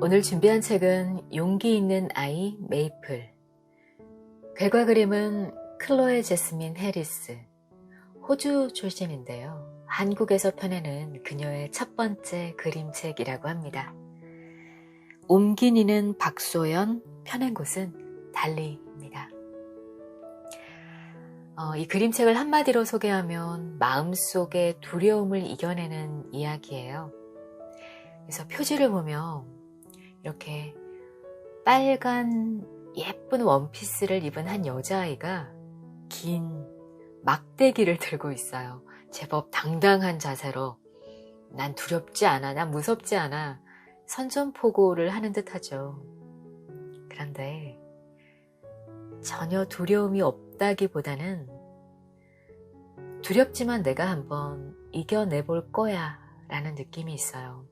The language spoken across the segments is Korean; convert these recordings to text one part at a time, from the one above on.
오늘 준비한 책은 용기 있는 아이 메이플. 글과 그림은 클로에 제스민 해리스. 호주 출신인데요. 한국에서 펴내는 그녀의 첫 번째 그림책이라고 합니다. 옮긴이는 박소연, 펴낸 곳은 달리입니다. 이 그림책을 한마디로 소개하면 마음속의 두려움을 이겨내는 이야기예요. 그래서 표지를 보면 이렇게 빨간 예쁜 원피스를 입은 한 여자아이가 긴 막대기를 들고 있어요. 제법 당당한 자세로 난 두렵지 않아, 난 무섭지 않아 선전포고를 하는 듯 하죠. 그런데 전혀 두려움이 없다기보다는 두렵지만 내가 한번 이겨내볼 거야 라는 느낌이 있어요.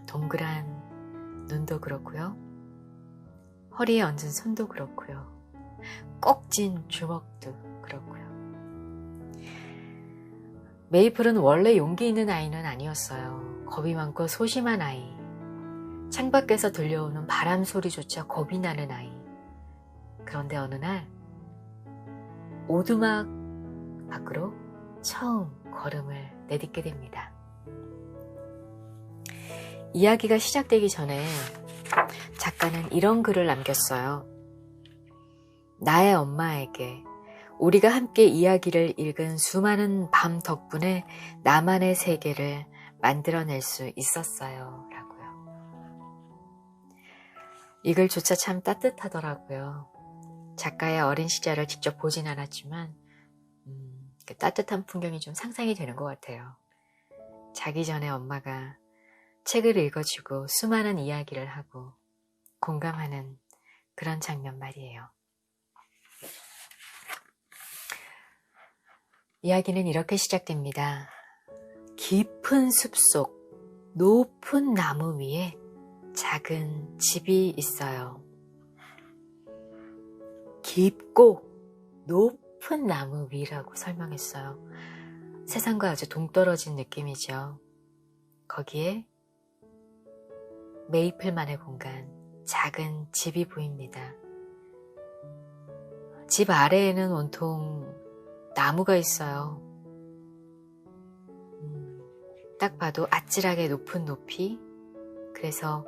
동그란 눈도 그렇고요. 허리에 얹은 손도 그렇고요. 꼭 쥔 주먹도 그렇고요. 메이플은 원래 용기 있는 아이는 아니었어요. 겁이 많고 소심한 아이. 창밖에서 들려오는 바람 소리조차 겁이 나는 아이. 그런데 어느 날 오두막 밖으로 처음 걸음을 내딛게 됩니다. 이야기가 시작되기 전에 작가는 이런 글을 남겼어요. 나의 엄마에게 우리가 함께 이야기를 읽은 수많은 밤 덕분에 나만의 세계를 만들어낼 수 있었어요. 라고요. 이 글조차 참 따뜻하더라고요. 작가의 어린 시절을 직접 보진 않았지만 그 따뜻한 풍경이 좀 상상이 되는 것 같아요. 자기 전에 엄마가 책을 읽어주고 수많은 이야기를 하고 공감하는 그런 장면 말이에요. 이야기는 이렇게 시작됩니다. 깊은 숲속 높은 나무 위에 작은 집이 있어요. 깊고 높은 나무 위라고 설명했어요. 세상과 아주 동떨어진 느낌이죠. 거기에 메이플만의 공간, 작은 집이 보입니다. 집 아래에는 온통 나무가 있어요. 딱 봐도 아찔하게 높은 높이. 그래서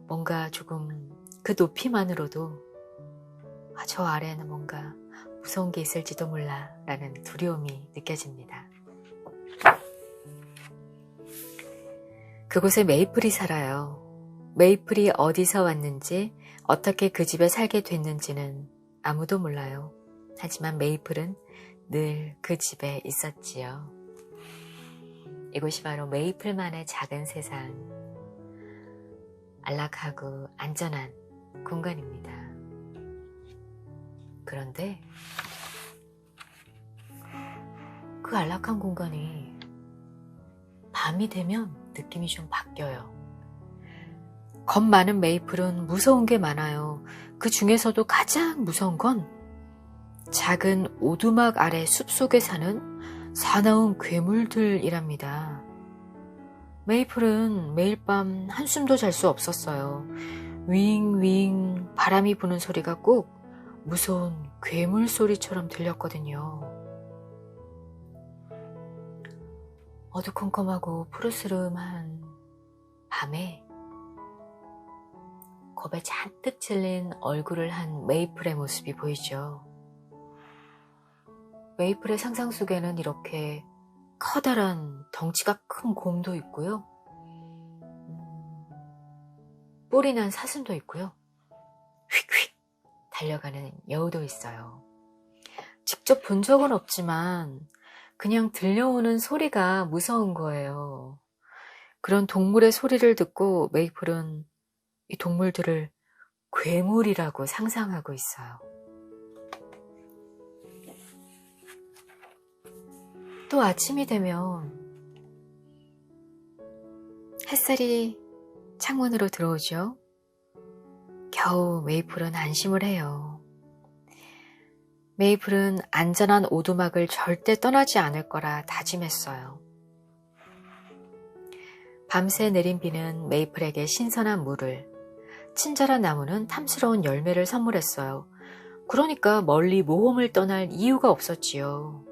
뭔가 조금 그 높이만으로도 저 아래에는 뭔가 무서운 게 있을지도 몰라 라는 두려움이 느껴집니다. 그곳에 메이플이 살아요. 메이플이 어디서 왔는지 어떻게 그 집에 살게 됐는지는 아무도 몰라요. 하지만 메이플은 늘 그 집에 있었지요. 이곳이 바로 메이플만의 작은 세상, 안락하고 안전한 공간입니다. 그런데 그 안락한 공간이 밤이 되면 느낌이 좀 바뀌어요. 겁 많은 메이플은 무서운 게 많아요. 그 중에서도 가장 무서운 건 작은 오두막 아래 숲속에 사는 사나운 괴물들이랍니다. 메이플은 매일 밤 한숨도 잘 수 없었어요. 윙윙 바람이 부는 소리가 꼭 무서운 괴물 소리처럼 들렸거든요. 어두컴컴하고 푸르스름한 밤에 겁에 잔뜩 질린 얼굴을 한 메이플의 모습이 보이죠. 메이플의 상상 속에는 이렇게 커다란 덩치가 큰 곰도 있고요. 뿔이 난 사슴도 있고요. 휙휙 달려가는 여우도 있어요. 직접 본 적은 없지만 그냥 들려오는 소리가 무서운 거예요. 그런 동물의 소리를 듣고 메이플은 이 동물들을 괴물이라고 상상하고 있어요. 또 아침이 되면 햇살이 창문으로 들어오죠. 겨우 메이플은 안심을 해요. 메이플은 안전한 오두막을 절대 떠나지 않을 거라 다짐했어요. 밤새 내린 비는 메이플에게 신선한 물을, 친절한 나무는 탐스러운 열매를 선물했어요. 그러니까 멀리 모험을 떠날 이유가 없었지요.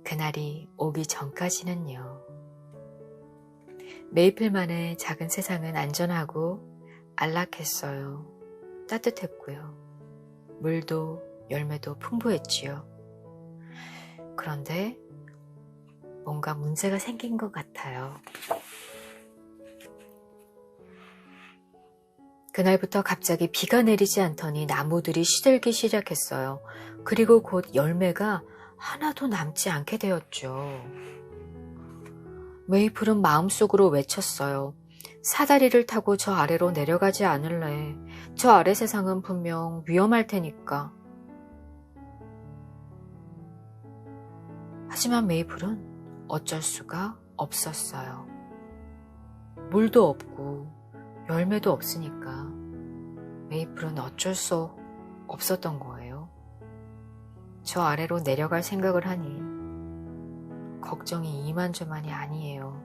그날이 오기 전까지는요. 메이플만의 작은 세상은 안전하고 안락했어요. 따뜻했고요. 물도 열매도 풍부했지요. 그런데 뭔가 문제가 생긴 것 같아요. 그날부터 갑자기 비가 내리지 않더니 나무들이 시들기 시작했어요. 그리고 곧 열매가 하나도 남지 않게 되었죠. 메이플은 마음속으로 외쳤어요. 사다리를 타고 저 아래로 내려가지 않을래. 저 아래 세상은 분명 위험할 테니까. 하지만 메이플은 어쩔 수가 없었어요. 물도 없고 열매도 없으니까 메이플은 어쩔 수 없었던 거예요. 저 아래로 내려갈 생각을 하니 걱정이 이만저만이 아니에요.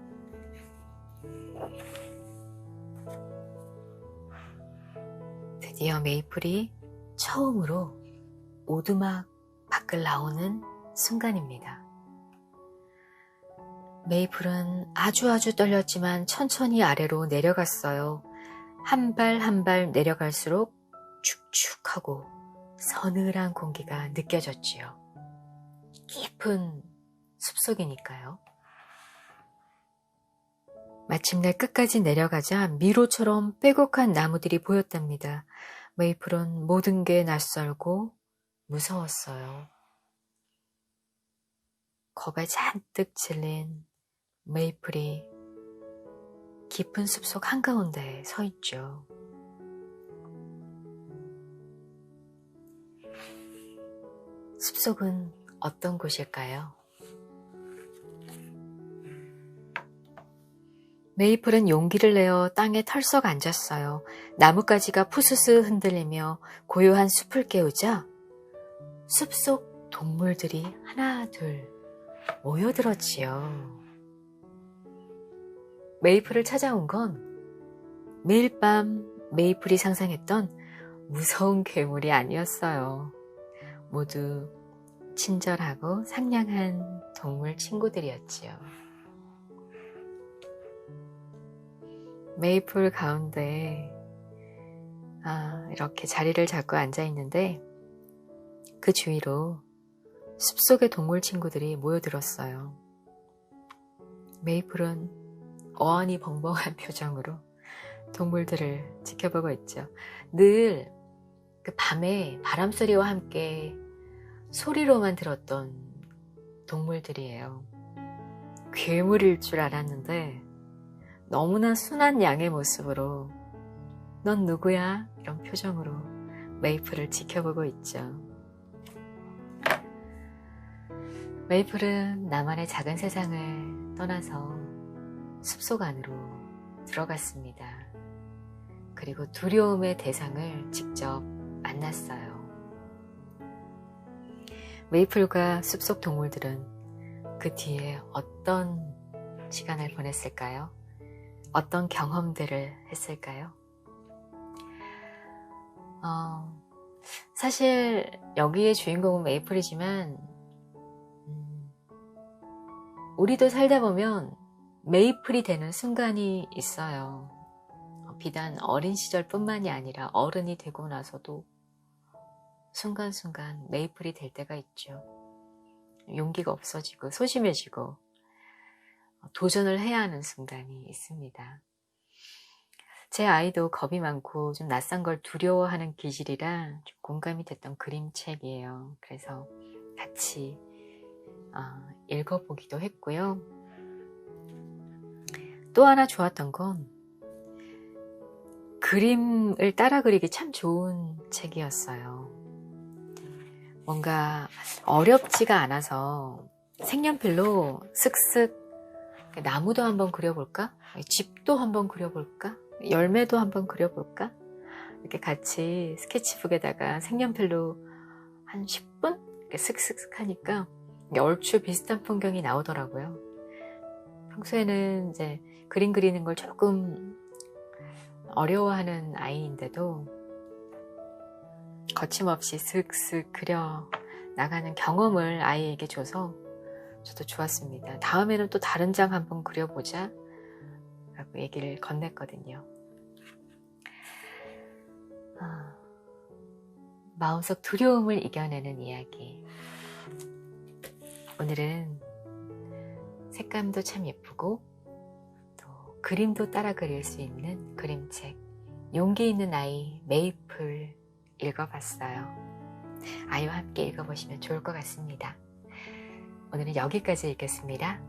드디어 메이플이 처음으로 오두막 밖을 나오는 순간입니다. 메이플은 아주 떨렸지만 천천히 아래로 내려갔어요. 한 발 한 발 내려갈수록 축축하고 서늘한 공기가 느껴졌지요. 깊은 숲속이니까요. 마침내 끝까지 내려가자 미로처럼 빼곡한 나무들이 보였답니다. 메이플은 모든 게 낯설고 무서웠어요. 겁에 잔뜩 질린 메이플이 깊은 숲속 한가운데에 서 있죠. 숲속은 어떤 곳일까요? 메이플은 용기를 내어 땅에 털썩 앉았어요. 나뭇가지가 푸스스 흔들리며 고요한 숲을 깨우자 숲속 동물들이 하나 둘 모여들었지요. 메이플을 찾아온 건 매일 밤 메이플이 상상했던 무서운 괴물이 아니었어요. 모두 친절하고 상냥한 동물 친구들이었지요. 메이플 가운데 이렇게 자리를 잡고 앉아 있는데 그 주위로 숲속의 동물 친구들이 모여들었어요. 메이플은 어안이 벙벙한 표정으로 동물들을 지켜보고 있죠. 늘 그 밤에 바람소리와 함께 소리로만 들었던 동물들이에요. 괴물일 줄 알았는데 너무나 순한 양의 모습으로 넌 누구야? 이런 표정으로 메이플을 지켜보고 있죠. 메이플은 나만의 작은 세상을 떠나서 숲속 안으로 들어갔습니다. 그리고 두려움의 대상을 직접 만났어요. 메이플과 숲속 동물들은 그 뒤에 어떤 시간을 보냈을까요? 어떤 경험들을 했을까요? 사실 여기의 주인공은 메이플이지만 우리도 살다 보면 메이플이 되는 순간이 있어요. 비단 어린 시절뿐만이 아니라 어른이 되고 나서도 순간순간 메이플이 될 때가 있죠. 용기가 없어지고 소심해지고 도전을 해야 하는 순간이 있습니다. 제 아이도 겁이 많고 좀 낯선 걸 두려워하는 기질이라 좀 공감이 됐던 그림책이에요. 그래서 같이 읽어보기도 했고요. 또 하나 좋았던 건 그림을 따라 그리기 참 좋은 책이었어요. 뭔가 어렵지가 않아서 색연필로 슥슥 나무도 한번 그려볼까? 집도 한번 그려볼까? 열매도 한번 그려볼까? 이렇게 같이 스케치북에다가 색연필로 한 10분 이렇게 슥슥슥 하니까 얼추 비슷한 풍경이 나오더라고요. 평소에는 이제 그림 그리는 걸 조금 어려워하는 아이인데도 거침없이 슥슥 그려 나가는 경험을 아이에게 줘서 저도 좋았습니다. 다음에는 또 다른 장 한번 그려보자 라고 얘기를 건넸거든요. 마음속 두려움을 이겨내는 이야기. 오늘은 색감도 참 예쁘고 또 그림도 따라 그릴 수 있는 그림책 용기 있는 아이 메이플 읽어봤어요. 아이와 함께 읽어보시면 좋을 것 같습니다. 오늘은 여기까지 읽겠습니다.